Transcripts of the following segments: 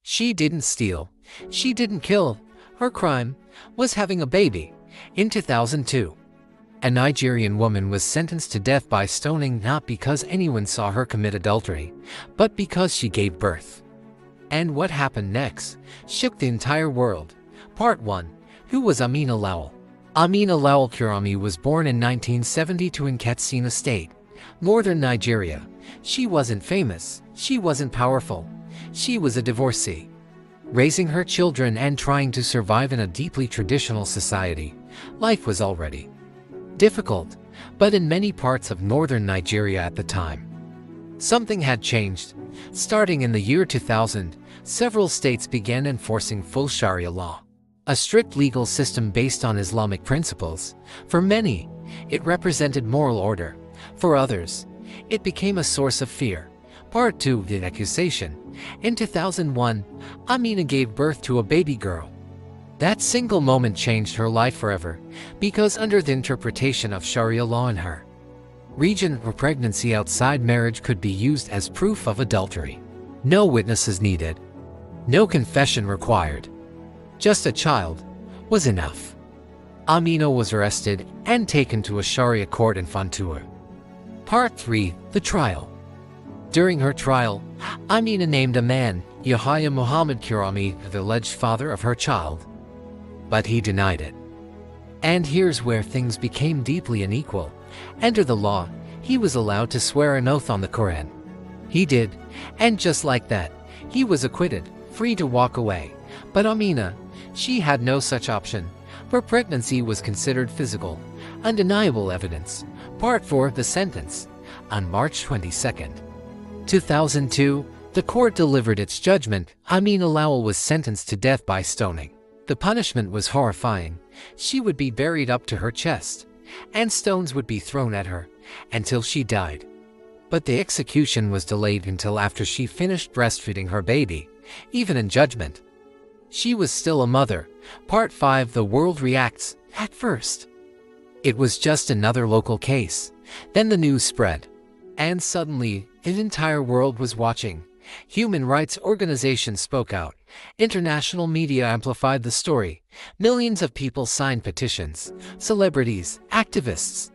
She didn't steal. She didn't kill. Her crime was having a baby. In 2002, a Nigerian woman was sentenced to death by stoning not because anyone saw her commit adultery, but because she gave birth. And what happened next shook the entire world. Part 1. Who was Amina Lawal? Amina Lawal Kurami was born in 1972 in Katsina State, northern Nigeria. She wasn't famous. She wasn't powerful. She was a divorcee, raising her children and trying to survive in a deeply traditional society. Life was already difficult, but in many parts of northern Nigeria at the time, something had changed. Starting in the year 2000, several states began enforcing full Sharia law, a strict legal system based on Islamic principles. For many, it represented moral order. For others, it became a source of fear. Part 2. The accusation. In 2001, Amina gave birth to a baby girl. That single moment changed her life forever, because under the interpretation of Sharia law in her region, her pregnancy outside marriage could be used as proof of adultery. No witnesses needed. No confession required. Just a child was enough. Amina was arrested and taken to a Sharia court in Fontua. Part 3. The trial. During her trial, Amina named a man, Yahya Muhammad Kurami, the alleged father of her child. But he denied it. And here's where things became deeply unequal. Under the law, he was allowed to swear an oath on the Quran. He did, and just like that, he was acquitted, free to walk away. But Amina, she had no such option. Her pregnancy was considered physical, undeniable evidence. Part 4. The sentence. On March 22, 2002, the court delivered its judgment. Amina Lawal was sentenced to death by stoning. The punishment was horrifying. She would be buried up to her chest, and stones would be thrown at her until she died. But the execution was delayed until after she finished breastfeeding her baby. Even in judgment, she was still a mother. Part 5. The world reacts. At first, it was just another local case. Then the news spread, and suddenly, an entire world was watching. Human rights organizations spoke out. International media amplified the story. Millions of people signed petitions. Celebrities, activists,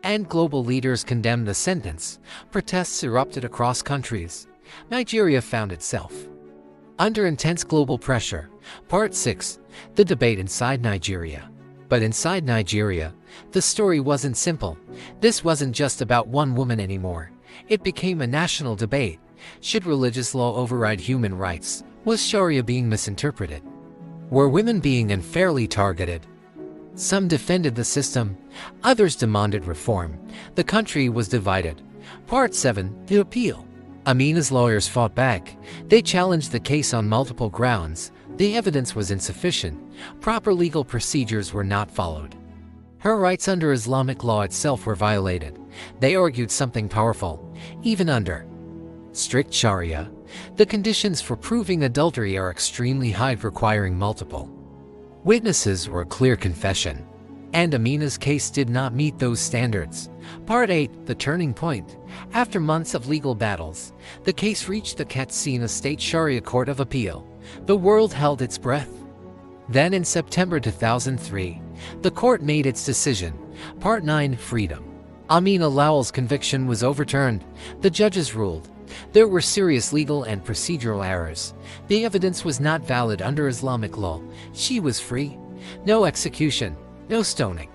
and global leaders condemned the sentence. Protests erupted across countries. Nigeria found itself under intense global pressure. Part 6. The debate inside Nigeria. But inside Nigeria, the story wasn't simple. This wasn't just about one woman anymore. It became a national debate. Should religious law override human rights? Was Sharia being misinterpreted? Were women being unfairly targeted? Some defended the system, others demanded reform. The country was divided. Part 7. The appeal. Amina's lawyers fought back. They challenged the case on multiple grounds. The evidence was insufficient. Proper legal procedures were not followed. Her rights under Islamic law itself were violated. They argued something powerful. Even under strict Sharia, the conditions for proving adultery are extremely high, requiring multiple witnesses or a clear confession. And Amina's case did not meet those standards. Part 8. The turning point. After months of legal battles, the case reached the Katsina State Sharia Court of Appeal. The world held its breath. Then in September 2003, the court made its decision. Part 9. Freedom. Amina Lawal's conviction was overturned. The judges ruled there were serious legal and procedural errors. The evidence was not valid under Islamic law. She was free. No execution, no stoning.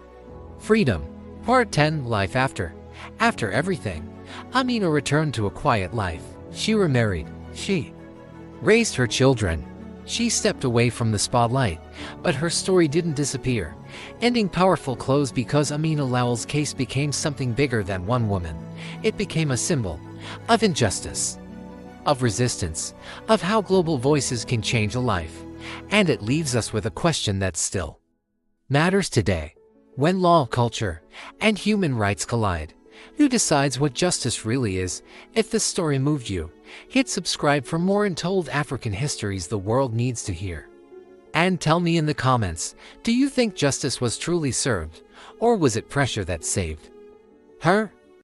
Freedom. Part 10. Life after. After everything, Amina returned to a quiet life. She remarried. She raised her children. She stepped away from the spotlight, but her story didn't disappear. Ending powerful close because Amina Lawal's case became something bigger than one woman. It became a symbol of injustice, of resistance, of how global voices can change a life. And it leaves us with a question that still matters today. When law, culture, and human rights collide, who decides what justice really is? If this story moved you, hit subscribe for more untold African histories the world needs to hear. And tell me in the comments, do you think justice was truly served, or was it pressure that saved her?